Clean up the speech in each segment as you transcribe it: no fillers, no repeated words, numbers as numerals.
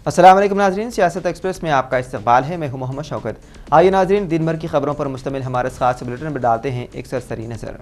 अस्सलाम वालेकुम नाज़रीन, सियासत एक्सप्रेस में आपका इस्तकबाल है। मैं हूं मोहम्मद शौकत। आइए नाज़रीन, दिन भर की खबरों पर मुश्तमिल हमारे खास बुलेटिन में डालते हैं एक सरसरी नज़र।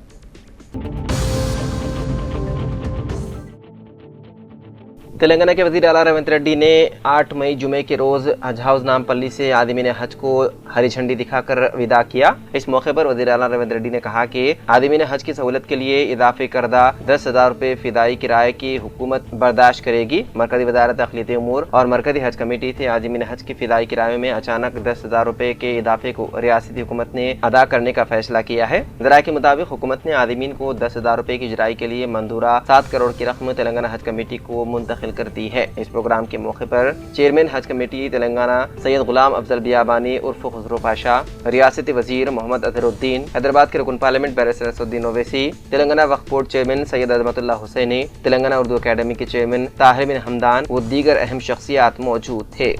तेलंगाना के वज़ीर आला रेवंत रेड्डी ने 8 मई जुमे के रोज़ हज हाउस नामपल्ली से आदमीन हज को हरी झंडी दिखाकर विदा किया। इस मौके पर वज़ीर आला रेवंत रेड्डी ने कहा कि आदमीन हज की सहूलत के लिए इजाफे करदा 10,000 रुपये फिदाई किराए की हुकूमत बर्दाश्त करेगी। मरकज़ी वज़ारत दाखिली उमूर और मरकज़ी हज कमेटी से आदमीन हज की फिदाई किराए में अचानक 10,000 रुपये के इजाफे को रियासती हुकूमत ने अदा करने का फैसला किया है। ज़राए के मुताबिक हुकूमत ने आदमीन को 10,000 रुपये की इजराई के लिए मंजूरा 7 करोड़ की रकम तेलंगाना हज कमेटी को मुंतकिल कर दी है। इस प्रोग्राम के मौके पर चेयरमैन हज कमेटी तेलंगाना सैयद गुलाम अफजल बियाबानी उर्फ खुसरो पाशा, रियासती वजीर मोहम्मद अजहरुद्दीन, हैदराबाद के रुकन parliament barrister Asaduddin Owaisi, Telangana Waqf board chairman Syed Azmatullah Hussaini, Telangana Urdu academy के चेयरमैन ताहिर बिन हमदान व दीगर अहम शख्सियात मौजूद थे।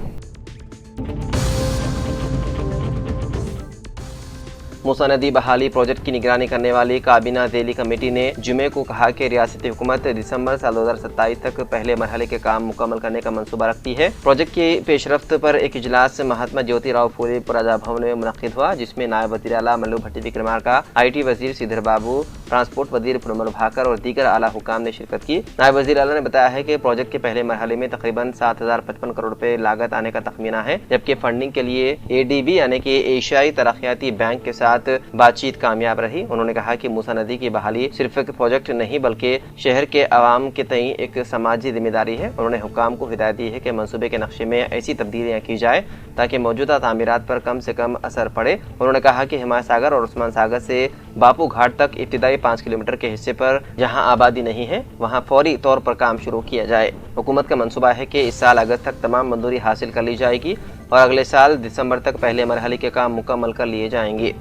मूसा नदी बहाली प्रोजेक्ट की निगरानी करने वाली काबीना ज़ैली कमेटी ने जुमे को कहा कि रियासती हुकूमत दिसंबर साल 2027 तक पहले मरहले के काम मुकम्मल करने का मंसूबा रखती है। प्रोजेक्ट की पेशरफ्त पर एक इजलास महात्मा ज्योतिराव फूले प्रजा भवन में मुनक्किद हुआ, जिसमें नायब वज़ीर आला मल्लू भट्टी विक्रमार्का, IT वजीर श्रीधर बाबू, ट्रांसपोर्ट वजीर पुरमल भाकर और दीगर आला हुकाम ने शिरकत की। नायब वज़ीर आला ने बताया है कि प्रोजेक्ट के पहले मरहले में तकरीबन 7,055 करोड़ रुपए लागत आने का तखमीना है, जबकि फंडिंग के लिए ADB यानी कि एशियाई तरक्याती बैंक के साथ बातचीत कामयाब रही। उन्होंने कहा कि मूसा नदी की बहाली सिर्फ एक प्रोजेक्ट नहीं बल्कि शहर के अवाम के तई एक समाजी जिम्मेदारी है। उन्होंने हुकाम को हिदायत दी है कि मंसूबे के नक्शे में ऐसी तब्दीलियाँ की जाए ताकि मौजूदा तामीरात पर कम से कम असर पड़े। उन्होंने कहा कि हिमायत सागर और उस्मान सागर से बापू घाट तक इब्तिदाई 5 किलोमीटर के हिस्से पर जहाँ आबादी नहीं है वहाँ फौरी तौर पर काम शुरू किया जाए। हुकूमत का मंसूबा है कि इस साल अगस्त तक तमाम मंजूरी हासिल कर ली जाएगी और अगले साल दिसंबर तक पहले मरहले के काम मुकम्मल कर लिए जाएंगे।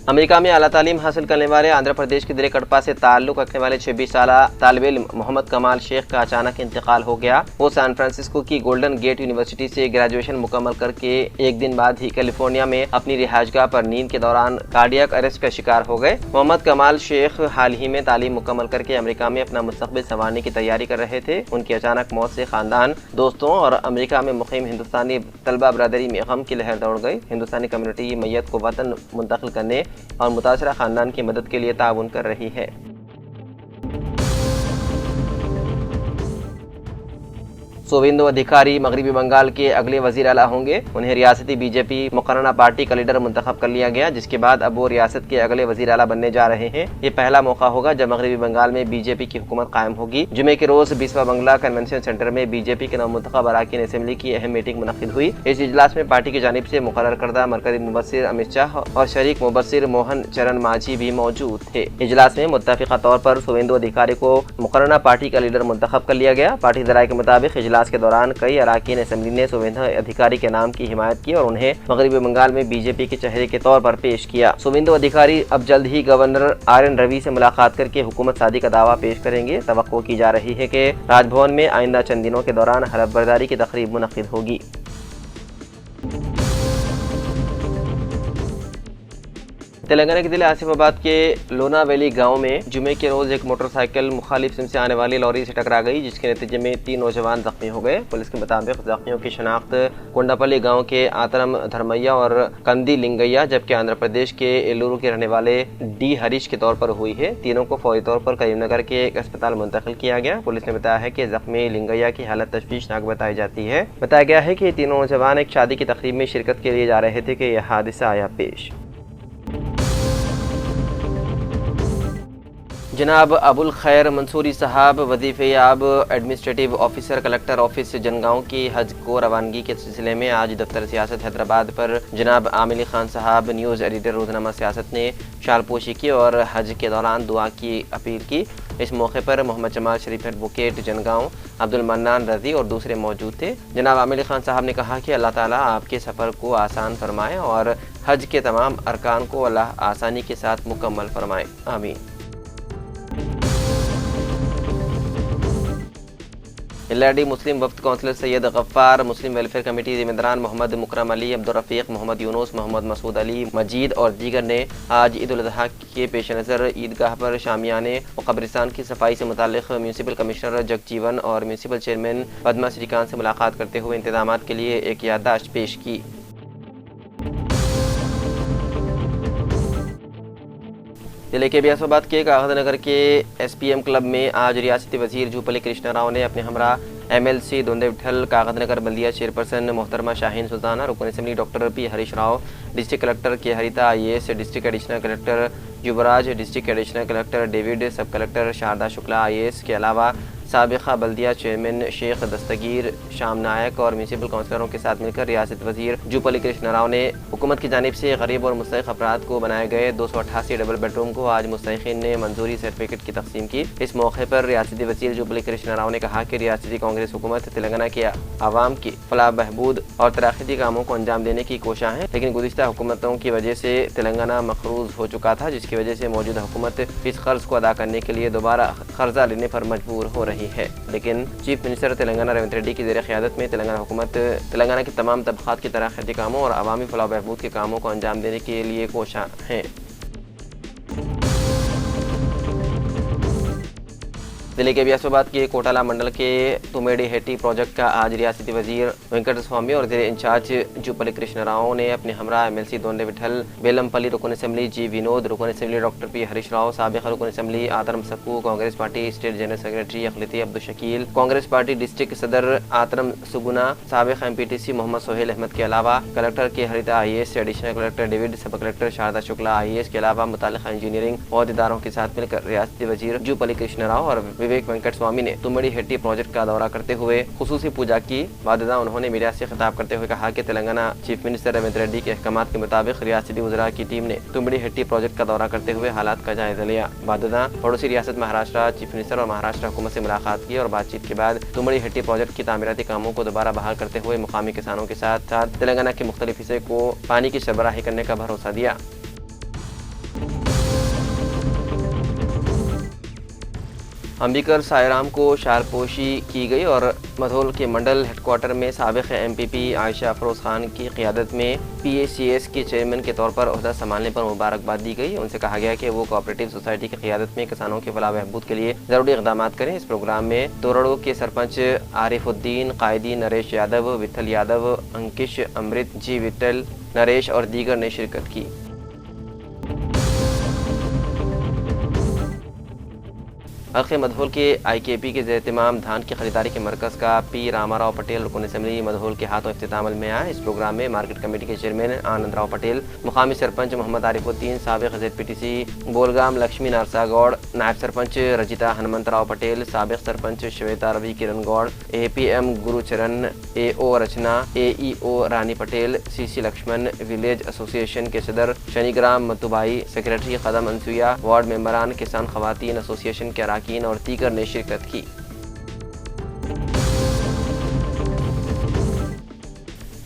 अमेरिका में आला तालीम हासिल करने वाले आंध्र प्रदेश के जिले कड़पा से ताल्लुक रखने वाले 26 साल तालिब इल्म मोहम्मद कमाल शेख का अचानक इंतकाल हो गया। वो सैन फ्रांसिस्को की गोल्डन गेट यूनिवर्सिटी से ग्रेजुएशन मुकम्मल करके एक दिन बाद ही कैलिफोर्निया में अपनी रिहाइशगाह पर नींद के दौरान कार्डियक अरेस्ट का शिकार हो गए। मोहम्मद कमाल शेख हाल ही में तालीम मुकम्मल करके अमेरिका में अपना मुस्तकबिल संवारने की तैयारी कर रहे थे। उनकी अचानक मौत से खानदान, दोस्तों और अमेरिका में मुकीम हिंदुस्तानी तलबा बरदरी में गम की लहर दौड़ गई। हिंदुस्तानी कम्युनिटी मैयत को वतन मुंतकिल करने और मुतासरा खानदान की मदद के लिए ताउन कर रही है। शुवेंदु अधिकारी मगरबी बंगाल के अगले वजीर आला होंगे। उन्हें रियासती बीजेपी मुकर्रना पार्टी का लीडर मुंतखब कर लिया गया, जिसके बाद अब वो रियासत के अगले वजीर आला बनने जा रहे हैं। ये पहला मौका होगा जब मगरबी बंगाल में बीजेपी की हुकूमत कायम होगी। जुमे के रोज बिस्वा बंगला कन्वेंशन सेंटर में बीजेपी के नवमुंतखब अरकान असेंबली की अहम मीटिंग मुनक्किद हुई। इस इजलास में पार्टी की जानिब से मुकर्रर करदा मरकजी मुबस्सिर अमित शाह और शरीक मुबस्सिर मोहन चरण मांझी भी मौजूद थे। इजलास में मुत्तफिका तौर पर शुवेंदु अधिकारी को मुकर्रना पार्टी का लीडर मुंतखब कर लिया गया। पार्टी ज़राए के मुताबिक इजलास के दौरान कई अरकान असेंबली ने शुवेंदु अधिकारी के नाम की हिमायत की और उन्हें मगरबी बंगाल में बीजेपी के चेहरे के तौर पर पेश किया। शुवेंदु अधिकारी अब जल्द ही गवर्नर RN रवि से मुलाकात करके हुकूमत सादी का दावा पेश करेंगे। तवक्को की जा रही है कि राजभवन में आइंदा चंद दिनों के दौरान हलफ बर्दारी की तकरीब मुनक्किद होगी। तेलंगाना के जिले आसिफाबाद के लोना वैली गांव में जुमे के रोज एक मोटरसाइकिल मुखालिफ सिम से आने वाली लॉरी से टकरा गई, जिसके नतीजे में 3 नौजवान जख्मी हो गए। पुलिस के मुताबिक जख्मियों की शनाख्त कोंडापल्ली गांव के आतरम धर्मैया और कंदी लिंगैया, जबकि आंध्र प्रदेश के एलूरू के रहने वाले D हरीश के तौर पर हुई है। तीनों को फौरी तौर पर करीमनगर के एक अस्पताल मुंतकिल किया गया। पुलिस ने बताया है कि जख्मी लिंगैया की हालत तशवीशनाक बताई जाती है। बताया गया है कि तीनों नौजवान एक शादी की तकरीब में शिरकत के लिए जा रहे थे कि यह हादसा आया पेश। जनाब अबुल खैर मंसूरी साहब वजीफ़ेयाब administrative officer collector office Jangaon की हज को रवानगी के सिलसिले में आज दफ्तर सियासत हैदराबाद पर जनाब आमिल खान साहब न्यूज़ एडिटर रोज़नामा सियासत ने शालपोशी की और हज के दौरान दुआ की अपील की। इस मौके पर मोहम्मद जमाल शरीफ एडवोकेट जनगांव, अब्दुल मन्नान रजी और दूसरे मौजूद थे। जनाब आमिल खान साहब ने कहा कि अल्लाह ताला आपके सफ़र को आसान फरमाए और हज के तमाम अरकान को अल्लाह आसानी के साथ मुकम्मल फरमाए, आमीन। LRD मुस्लिम वफ्द councillor Syed Gaffar, Muslim welfare committee जिम्मेदारान मोहम्मद मुकरम अली, अब्दुल रफीक, मोहम्मद यूनुस, मोहम्मद मसूद अली, मजीद और दीगर ने आज ईद उल अज़हा के पेश नज़र ईदगाह पर शामियाने और कब्रिस्तान की सफाई से मुताल्लिक़ म्यूनसिपल कमिश्नर जगजीवन और म्यूनसिपल चेयरमैन पद्मा श्रीकांत से मुलाकात करते हुए इंतजामात के लिए एक याददाश्त पेश की। जिले के बियासोबाद के कागज नगर के SPM क्लब में आज रियासती वजीर जूपल्ली कृष्णा राव ने अपने हमरा MLC दोंदे विठल, कागज नगर बल्दिया चेयरपर्सन मोहतरमा शाहीन सुल्ताना, रुकन assembly doctor P Harish Rao, district collector के हरिता IAS, डिस्ट्रिक्ट एडिशनल कलेक्टर युवराज, डिस्ट्रिक्ट एडिशनल कलेक्टर डेविड, सब कलेक्टर शारदा शुक्ला IAS के अलावा साबिक़ा बल्दिया चेयरमैन शेख दस्तगीर शाम नायक और म्यूनसिपल काउंसलरों के साथ मिलकर रियासत वजीर जूपल्ली कृष्णा राव ने हुकूमत की जानिब से गरीब और मुस्तहिक़ अफराद को बनाए गए 288 डबल बेडरूम को आज मुस्तहिक़ीन ने मंजूरी सर्टिफिकेट की तकसीम की। इस मौके पर रियासती वजीर जूपल्ली कृष्णा राव ने कहा कि रियासती कांग्रेस हुकूमत तेलंगाना के आवाम की फलाह बहबूद और तरक्की कामों को अंजाम देने की कोशिश है, लेकिन गुज़िश्ता हुकूमतों की वजह से तेलंगाना मक़रूज़ हो चुका था, जिसकी वजह से मौजूदा हुकूमत इस कर्ज को अदा करने के लिए दोबारा कर्जा लेने पर मजबूर हो रही है। लेकिन चीफ मिनिस्टर तेलंगाना रेवंत रेड्डी की ज़ेर क़यादत में तेलंगाना हुकूमत तेलंगाना के तमाम तबक़ात की तरक्की कामों और अवामी फलाह बहबूद के कामों को अंजाम देने के लिए कोशिश है। जिले के बियासोबाद के कोटाला मंडल के तुमेडी हेटी प्रोजेक्ट का आज रियासती वजीर वेंकट स्वामी और ज़ेर इंचार्ज जूपल्ली कृष्णा राव ने अपने हमरा MLC दोंदे विठल, बेलमपल्ली रुकन असेंबली G विनोद, रुकन assembly doctor P Harish Rao, साबिक़ा रुकन assembly Atram Sakku, Congress party state general secretary अखिलती अब्दुल शकील, कांग्रेस पार्टी डिस्ट्रिक्ट सदर आतरम सुगुना, साबिक़ा MPTC मोहम्मद सोहेल अहमद के अलावा कलेक्टर के हरिता IAS, एडिशनल कलेक्टर डेविड, सब कलेक्टर शारदा शुक्ला IAS के अलावा मुताल्लिक़ा इंजीनियरिंग अहदेदारों के साथ मिलकर रियासती वजीर जूपल्ली कृष्णा राव और विवेक वेंकट स्वामी ने तुमेडी हेटी प्रोजेक्ट का दौरा करते हुए खुसूसी पूजा की। बाद उन्होंने मीडिया से खिताब करते हुए कहा कि तेलंगाना चीफ मिनिस्टर रेवंत रेड्डी के अहकामात के मुताबिक रियासती वज़रा की टीम ने तुमेडी हेटी प्रोजेक्ट का दौरा करते हुए हालात का जायजा लिया। बाद पड़ोसी रियासत महाराष्ट्र चीफ मिनिस्टर और महाराष्ट्र हुकूमत से मुलाकात की और बातचीत के बाद तुमेडी हेटी प्रोजेक्ट की तामीराती कामों को दोबारा बहाल करते हुए मुकामी किसानों के साथ साथ तेलंगाना के मुख्तलिफ हिस्से को पानी की सरबराही करने का भरोसा दिया। अंबिकर सायराम को शारपोशी की गई और मधोल के मंडल हेडक्वार्टर में साबिक़ MPP आयशा अफरोज़ खान की क़ियादत में PACS के चेयरमैन के तौर पर ओहदा संभालने पर मुबारकबाद दी गई। उनसे कहा गया कि वो कोऑपरेटिव सोसाइटी की क़ियादत में किसानों के फलाह बहबूद के लिए ज़रूरी इक़दामात करें। इस प्रोग्राम में तोरड़ो के सरपंच आरिफुद्दीन, कायदी नरेश यादव, विठल यादव, अंकिश, अमृत, G विठल, नरेश और दीगर ने शिरकत की। हल्के मधोल के IKP के ज़ेर-ए-इत्तिमाम धान की खरीदारी के मरकज़ का P रामाराव पटेल रुकन असेंबली मधोल के हाथों इफ्तिताम अमल में आया। इस प्रोग्राम में मार्केट कमेटी के चेयरमैन आनंद राव पटेल, मुकामी सरपंच मोहम्मद आरिफुद्दीन, साबिक़ ZPTC बोलगाम लक्ष्मी नारसा गौड़, नायब सरपंच रजिता हनुमंत राव पटेल, साबिक़ sarpanch Shweta Ravi Kiran Goud, APM Gurucharan, AO Rachana, AEO Rani Patel, CC Laxman, village association के सदर शनिग्राम मत्तुबाई, सेक्रेटरी कदम अनसुया, वार्ड मेंबरान, किसान खवातीन एसोसिएशन के अरकान और दीगर ने शिरकत की।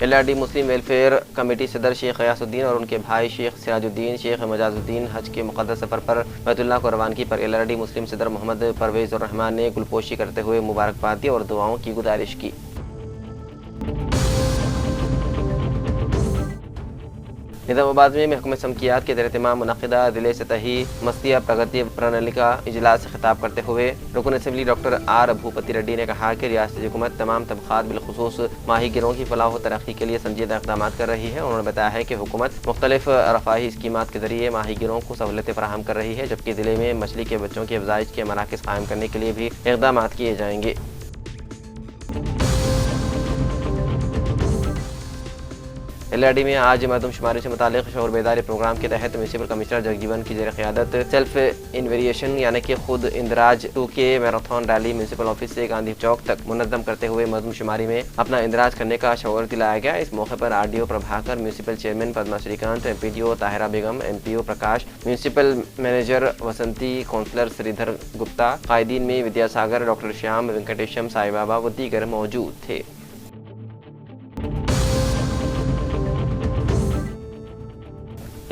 LRD मुस्लिम वेलफेयर कमेटी सदर शेख गयासुद्दीन और उनके भाई शेख सिराजुद्दीन, शेख मजाजुद्दीन हज के मुक़द्दस सफ़र पर बैतुल्लाह को रवानगी पर LRD मुस्लिम सदर मोहम्मद परवेज़ रहमान ने गुलपोशी करते हुए मुबारकबाद दी और दुआओं की गुजारिश की। निज़ामाबाद में महकमा समकियात के ज़ेर-ए-इत्तिमाम मुनक़िदा ज़िले सतही मस्तिया प्रगति प्रणालिका इजलास से खिताब करते हुए रुकन assembly doctor R Bhupathi Reddy ने कहा कि रियासती हुकूमत तमाम तबक़ात बिलख़ुसूस माहीगिरों की फलाह व तरक्की के लिए संजीदा इक़दामात कर रही है। उन्होंने बताया है कि हुकूमत मुख्तलिफ रफ़ाही स्कीमात के ज़रिए माहीगिरों को सहूलतें फराहम कर रही है, जबकि ज़िले में मछली के बच्चों की अफज़ाइश के मराकज़ कायम करने के लिए भी इक़दामात किए जाएंगे। LRD में आज मरदमशुमारी से मुताल्लिक़ शऊर बेदारी प्रोग्राम के तहत म्यूनसिपल कमिश्नर जगजीवन की ज़ेर क़यादत सेल्फ इन्वेरिएशन यानी कि खुद इंदराज 2K marathon rally municipal office से गांधी चौक तक मुनज़्ज़म करते हुए मरदमशुमारी में अपना इंदराज करने का शऊर दिलाया गया। इस मौके पर RDO Prabhakar, municipal chairman Padma Srikanth, MPDO Tahira Begum, MPO Prakash, municipal manager Vasanthi, councillor Sridhar Gupta, कायदीन में विद्यासागर, डॉक्टर श्याम, वेंकटेशम, साई बाबा व दीगर मौजूद थे।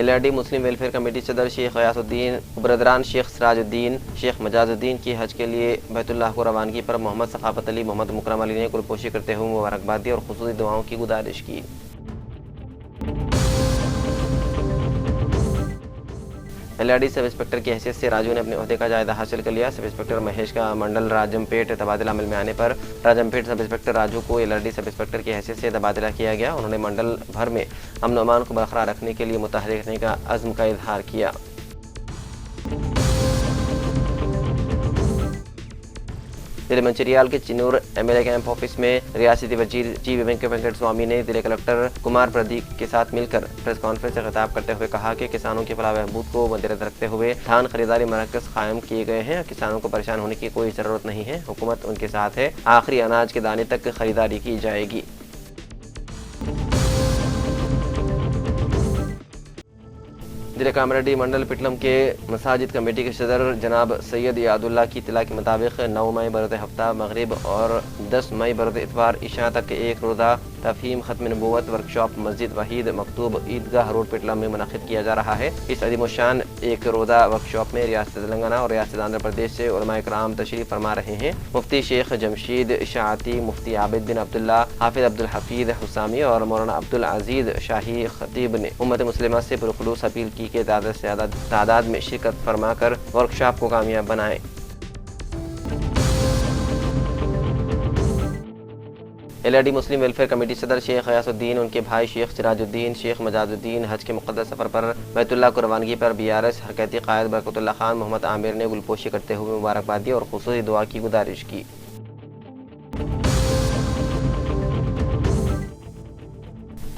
LRD مسلم ویلفیئر کمیٹی صدر شیخ غیاث الدین برادران شیخ سراج الدین شیخ مجاز الدین کی حج کے لیے بیت اللہ کو روانگی پر محمد ثقافت علی محمد مکرم علی نے گلپوشی کرتے ہوئے مبارکباد دی اور خصوصی دعاؤں کی گزارش کی۔ LRD سب انسپکٹر کی حیثیت سے راجو نے اپنے عہدے کا جائزہ حاصل کر لیا۔ سب انسپکٹر مہیش کا منڈل راجم پیٹ تبادلہ عمل میں آنے پر راجم پیٹ سب انسپکٹر راجو کو LRD سب انسپکٹر کی حیثیت سے تبادلہ کیا گیا۔ انہوں نے منڈل بھر میں امن و امان کو برقرار رکھنے کے لیے متحرک رہنے کا عزم کا اظہار کیا۔ ضلع منچریال کے چنور MLA کیمپ آفس میں ریاستی وزیر جی وینکٹ سوامی نے ضلع کلکٹر کمار پردیپ کے ساتھ مل کر پریس کانفرنس سے خطاب کرتے ہوئے کہا کہ کسانوں کی فلاح و بہبود کو مدنظر رکھتے ہوئے دھان خریداری مراکز قائم کیے گئے ہیں۔ کسانوں کو پریشان ہونے کی کوئی ضرورت نہیں ہے، حکومت ان کے ساتھ ہے، آخری اناج کے دانے تک خریداری کی جائے گی۔ ضلع کامریڈی منڈل پٹلم کے مساجد کمیٹی کے صدر جناب سید یاد اللہ کی اطلاع کے مطابق 9 مئی برد ہفتہ مغرب اور 10 مئی برد اتوار عشاء تک ایک روزہ تفہیم ختم نبوت ورکشاپ مسجد وحید مکتوب عیدگاہ روڈ پٹلم میں منعقد کیا جا رہا ہے۔ اس عظیم الشان ایک روزہ ورکشاپ میں ریاست تلنگانہ اور ریاست آندھرا پردیش سے علماء کرام تشریف فرما رہے ہیں۔ مفتی شیخ جمشید اشاعتی، مفتی عابد بن عبداللہ، حافظ عبدالحفیظ حسامی اور مولانا عبدالعزیز شاہی خطیب نے امت مسلمہ سے پرخلوص اپیل کی کہ زیادہ سے زیادہ تعداد میں شرکت فرما کر ورکشاپ کو کامیاب بنائیں۔ LRD مسلم ویلفیئر کمیٹی صدر شیخ غیاث الدین، ان کے بھائی شیخ سراج الدین، شیخ مجاز الدین حج کے مقدس سفر پر بیت اللہ کو روانگی پر BRS حرکتی قائد برکت اللہ خان محمد عامر نے گلپوشی کرتے ہوئے مبارکباد دی اور خصوصی دعا کی گزارش کی۔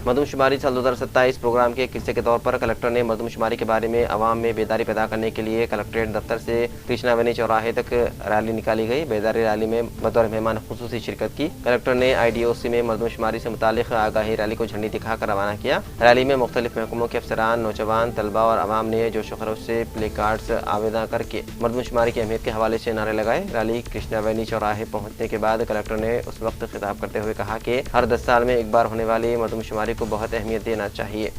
مردم شماری سال 2027 پروگرام کے ایک حصے کے طور پر کلکٹر نے مردم شماری کے بارے میں عوام میں بیداری پیدا کرنے کے لیے کلکٹریٹ دفتر سے کرشنا وینی چوراہے تک ریلی نکالی گئی۔ بیداری ریلی میں بطور مہمان خصوصی شرکت کی۔ کلکٹر نے IDOC میں مردم شماری سے متعلق آگاہی ریلی کو جھنڈی دکھا کر روانہ کیا۔ ریلی میں مختلف محکموں کے افسران، نوجوان، طلبہ اور عوام نے جوش و خروش سے پلے کارڈز آویزاں کر کے مردم شماری کی اہمیت کے حوالے سے نعرے لگائے۔ ریلی کرشنا وینی چوراہے پہنچنے کے بعد کلکٹر نے اس وقت خطاب کرتے ہوئے کہا کہ ہر 10 سال میں ایک بار ہونے والی مردم شماری کو بہت اہمیت دینا چاہیے۔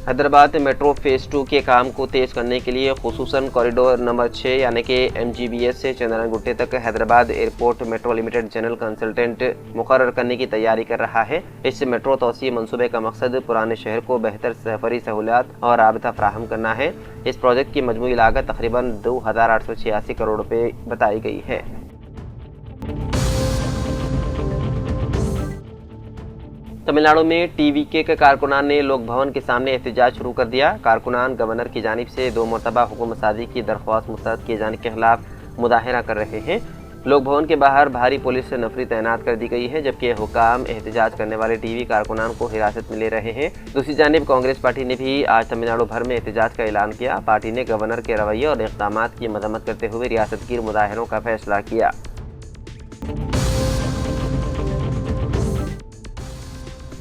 حیدرآباد میٹرو فیز 2 کے کام کو تیز کرنے کے لیے خصوصاً کوریڈور نمبر 6 یعنی کہ MGBS سے چندران گٹے تک Hyderabad airport metro limited general consultant مقرر کرنے کی تیاری کر رہا ہے۔ اس میٹرو توسیع منصوبے کا مقصد پرانے شہر کو بہتر سفری سہولیات اور رابطہ فراہم کرنا ہے۔ اس پروجیکٹ کی مجموعی لاگت تقریباً 2886 کروڑ روپے بتائی گئی ہے۔ تمل ناڈو میں TVK کے کارکنان نے لوک بھون کے سامنے احتجاج شروع کر دیا۔ کارکنان گورنر کی جانب سے 2 مرتبہ حکومت سازی کی درخواست مسترد کیے جانے کے خلاف مظاہرہ کر رہے ہیں۔ لوک بھون کے باہر بھاری پولیس نفری تعینات کر دی گئی ہے، جبکہ حکام احتجاج کرنے والے TV کارکنان کو حراست میں لے رہے ہیں۔ دوسری جانب کانگریس پارٹی نے بھی آج تمل ناڈو بھر میں احتجاج کا اعلان کیا۔ پارٹی نے گورنر کے رویے اور اقدامات کی مذمت کرتے ہوئے ریاست گیر مظاہروں کا فیصلہ کیا۔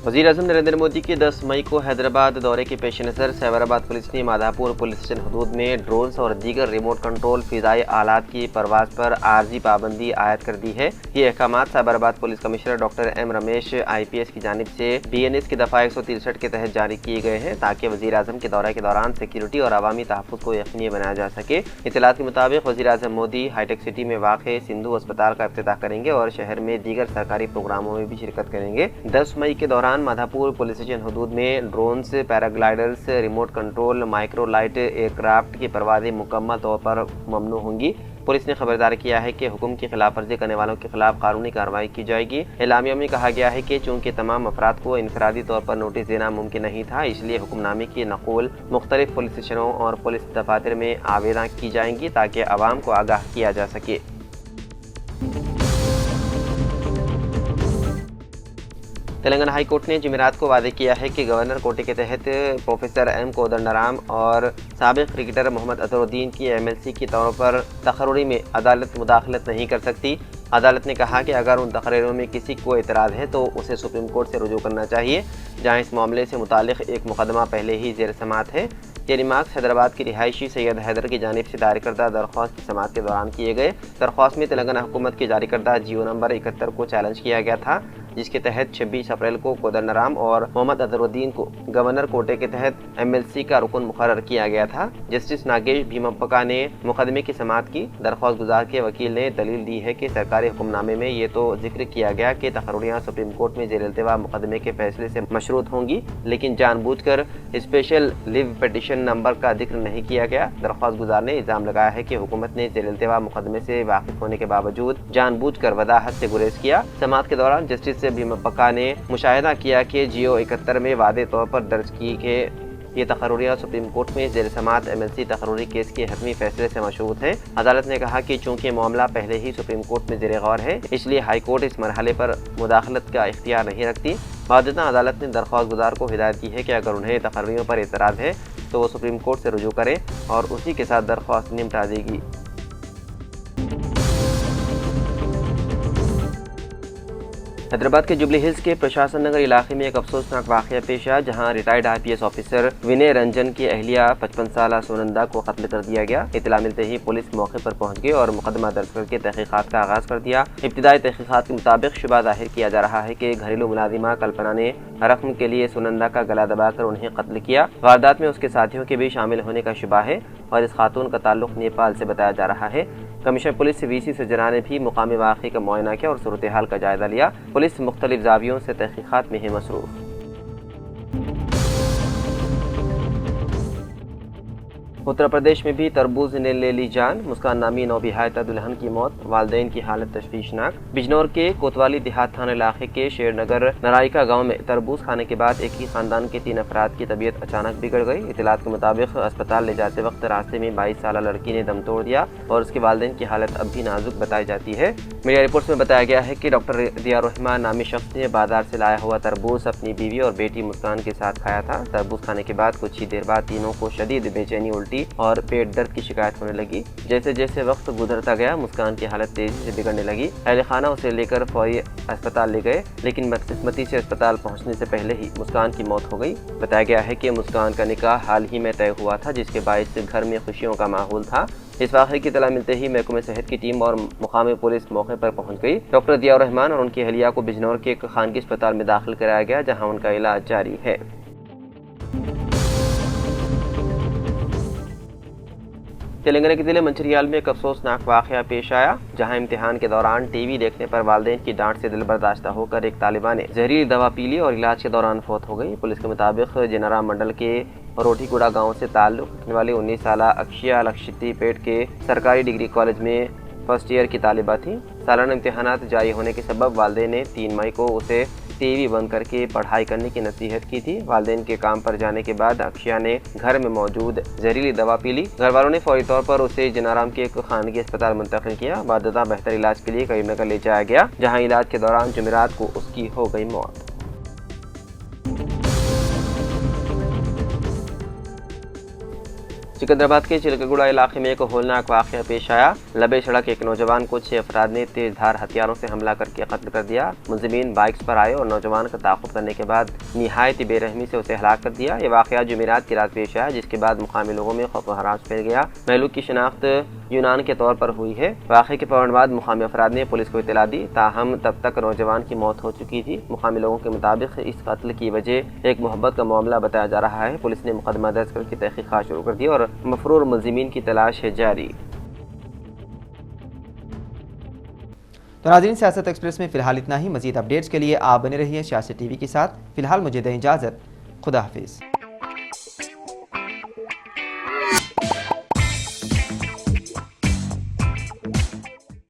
وزیر اعظم نریندر مودی کے 10 مئی کو حیدرآباد دورے کے پیش نظر سائبرآباد پولیس نے مادھاپور پولیس اسٹیشن حدود میں ڈرونز اور دیگر ریموٹ کنٹرول فضائی آلات کی پرواز پر عارضی پابندی عائد کر دی ہے۔ یہ احکامات Cyberabad police commissioner doctor M Ramesh IPS کی جانب سے BNS کی دفعہ 163 کے تحت جاری کیے گئے ہیں، تاکہ وزیر اعظم کے دورے کے دوران سیکیورٹی اور عوامی تحفظ کو یقینی بنایا جا سکے۔ اطلاعات کے مطابق وزیر اعظم مودی ہائی ٹیک سٹی میں واقع سندھو اسپتال کا افتتاح کریں گے اور شہر میں دیگر سرکاری پروگراموں میں بھی شرکت کریں گے۔ 10 مئی کے دوران مادھاپور پولیس اسٹیشن حدود میں drones, paragliders, remote control microlight aircraft کی پروازیں مکمل طور پر ممنوع ہوں گی۔ پولیس نے خبردار کیا ہے کہ حکم کی خلاف ورزی کرنے والوں کے خلاف قانونی کارروائی کی جائے گی۔ اعلامیہ میں کہا گیا ہے کہ چونکہ تمام افراد کو انفرادی طور پر نوٹس دینا ممکن نہیں تھا، اس لیے حکم نامے کی نقول مختلف پولیس اسٹیشنوں اور پولیس دفاتر میں آویزاں کی جائیں گی تاکہ عوام کو آگاہ کیا جا سکے۔ تلنگانہ ہائی کورٹ نے جمعرات کو واضح کیا ہے کہ گورنر کوٹے کے تحت پروفیسر M کودنڈرام اور سابق کرکٹر محمد اظہر الدین کی MLC کے طور پر تقرری میں عدالت مداخلت نہیں کر سکتی۔ عدالت نے کہا کہ اگر ان تقریروں میں کسی کو اعتراض ہے تو اسے سپریم کورٹ سے رجوع کرنا چاہیے، جہاں اس معاملے سے متعلق ایک مقدمہ پہلے ہی زیر سماعت ہے۔ یہ ریمارکس حیدرآباد کی رہائشی سید حیدر کی جانب سے دائر کردہ درخواست کی سماعت کے دوران کیے گئے۔ درخواست میں تلنگانہ حکومت کی جاری کردہ جیو نمبر 71 کو چیلنج کیا گیا تھا، جس کے تحت 26 اپریل کو کودنڈرام اور محمد اظہرالدین کو گورنر کوٹے کے تحت MLC کا رکن مقرر کیا گیا تھا۔ جسٹس ناگیش بھیمپکا نے مقدمے کی سماعت کی۔ درخواست گزار کے وکیل نے دلیل دی ہے کہ سرکاری حکم نامے میں یہ تو ذکر کیا گیا کہ تقرریاں سپریم کورٹ میں زیر التوا مقدمے کے فیصلے سے مشروط ہوں گی، لیکن جان بوجھ کر اسپیشل لیو پٹیشن نمبر کا ذکر نہیں کیا گیا۔ درخواست گزار نے الزام لگایا ہے کہ حکومت نے زیر التوا مقدمے سے واقف ہونے کے باوجود جان بوجھ کر وضاحت سے گریز کیا۔ سماعت کے دوران جسٹس بھیمپکا نے مشاہدہ کیا کہ جیو 71 میں واضح طور پر درج کی کہ یہ تقرریاں سپریم کورٹ میں زیر سماعت MLC تقرری کیس کے حتمی فیصلے سے مشروط ہیں۔ عدالت نے کہا کہ چونکہ معاملہ پہلے ہی سپریم کورٹ میں زیر غور ہے، اس لیے ہائی کورٹ اس مرحلے پر مداخلت کا اختیار نہیں رکھتی۔ بعدازاں عدالت نے درخواست گزار کو ہدایت دی ہے کہ اگر انہیں تقرریوں پر اعتراض ہے تو وہ سپریم کورٹ سے رجوع کریں اور اسی کے ساتھ درخواست نمٹا دے گی۔ حیدرآباد کے جوبلی ہلز کے پرشاسن نگر علاقے میں ایک افسوسناک واقعہ پیش آیا، جہاں ریٹائرڈ IPS آفیسر ونے رنجن کی اہلیہ 55 سالہ سنندا کو قتل کر دیا گیا۔ اطلاع ملتے ہی پولیس موقع پر پہنچ گئی اور مقدمہ درج کر کے تحقیقات کا آغاز کر دیا۔ ابتدائی تحقیقات کے مطابق شبہ ظاہر کیا جا رہا ہے کہ گھریلو ملازمہ کلپنا نے رقم کے لیے سنندا کا گلا دبا کر انہیں قتل کیا۔ واردات میں اس کے ساتھیوں کے بھی شامل ہونے کا شبہ ہے اور اس خاتون کا تعلق نیپال سے بتایا جا رہا ہے۔ کمشنر پولیس VC سرجنا نے بھی مقامی واقعے کا معائنہ کیا اور صورتحال کا جائزہ لیا۔ پولیس مختلف زاویوں سے تحقیقات میں ہے مصروف۔ اتر پردیش میں بھی تربوز نے لے لی جان، مسکان نامی نوبہائتہ دلہن کی موت، والدین کی حالت تشویشناک۔ بجنور کے کوتوالی دیہات تھانہ علاقے کے شیر نگر نرائکا گاؤں میں تربوز کھانے کے بعد ایک ہی خاندان کے 3 افراد کی طبیعت اچانک بگڑ گئی۔ اطلاعات کے مطابق اسپتال لے جاتے وقت راستے میں 22 سالہ لڑکی نے دم توڑ دیا اور اس کے والدین کی حالت اب بھی نازک بتائی جاتی ہے۔ میڈیا رپورٹس میں بتایا گیا ہے کہ ڈاکٹر ضیاء الرحمان نامی شخص نے بازار سے لایا ہوا تربوز اپنی بیوی اور بیٹی مسکان کے ساتھ کھایا تھا۔ تربوز کھانے کے بعد کچھ ہی دیر بعد تینوں کو شدید بے چینی، الٹی اور پیٹ درد کی شکایت ہونے لگی۔ جیسے جیسے وقت گزرتا گیا مسکان کی حالت تیزی سے بگڑنے لگی۔ اہل خانہ اسے لے کر فوری اسپتال لے گئے، لیکن بدقسمتی سے اسپتال پہنچنے سے پہلے ہی مسکان کی موت ہو گئی۔ بتایا گیا ہے کہ مسکان کا نکاح حال ہی میں طے ہوا تھا، جس کے باعث گھر میں خوشیوں کا ماحول تھا۔ اس واقعے کی اطلاع ملتے ہی محکمہ صحت کی ٹیم اور مقامی پولیس موقع پر پہنچ گئی۔ ڈاکٹر ضیاء الرحمان اور ان کی اہلیہ کو بجنور کے ایک خانگی اسپتال میں داخل کرایا گیا، جہاں ان کا علاج جاری ہے۔ تلنگانہ کے ضلع منچریال میں ایک افسوسناک واقعہ پیش آیا، جہاں امتحان کے دوران ٹی وی دیکھنے پر والدین کی ڈانٹ سے دل برداشتہ ہو کر ایک طالبہ نے زہریلی دوا پی لی اور علاج کے دوران فوت ہو گئی۔ پولیس کے مطابق جنارا منڈل کے روٹی گوڑا گاؤں سے تعلق رکھنے والی 19 سالہ اکشیا لکشتی پیٹ کے سرکاری ڈگری کالج میں فرسٹ ایئر کی طالبہ تھی۔ سالانہ امتحانات جاری ہونے کے سبب والدین نے 3 مئی کو اسے ٹی وی بند کر کے پڑھائی کرنے کی نصیحت کی تھی۔ والدین کے کام پر جانے کے بعد اکشیا نے گھر میں موجود زہریلی دوا پی لی۔ گھر والوں نے فوری طور پر اسے جنارام کے ایک خانگی اسپتال منتقل کیا۔ بعدازاں بہتر علاج کے لیے کریم نگر لے جایا گیا، جہاں علاج کے دوران جمعرات کو اس کی ہو گئی موت۔ سکندرآباد کے چلکگوڑا علاقے میں ایک ہولناک واقعہ پیش آیا۔ لبے سڑک ایک نوجوان کو 6 افراد نے تیز دھار ہتھیاروں سے حملہ کر کے قتل کر دیا۔ ملزمین بائکس پر آئے اور نوجوان کا تعاقب کرنے کے بعد نہایت بے رحمی سے اسے ہلاک کر دیا۔ یہ واقعہ جمعرات کی رات پیش آیا، جس کے بعد مقامی لوگوں میں خوف و ہراس پھیل گیا۔ مہلوک کی شناخت یونان کے طور پر ہوئی ہے۔ واقعے کے فوراً بعد مقامی افراد نے پولیس کو اطلاع دی، تاہم تب تک نوجوان کی موت ہو چکی تھی۔ مقامی لوگوں کے مطابق اس قتل کی وجہ ایک محبت کا معاملہ بتایا جا رہا ہے۔ پولیس نے مقدمہ درج کر کے تحقیقات شروع کر دی اور مفرور ملزمین کی تلاش ہے جاری۔ تو ناظرین، سیاست ایکسپریس میں فی الحال اتنا ہی۔ مزید اپڈیٹس کے لیے آپ بنے رہیے سیاست ٹی وی کے ساتھ۔ فی الحال مجھے دیں اجازت، خدا حافظ۔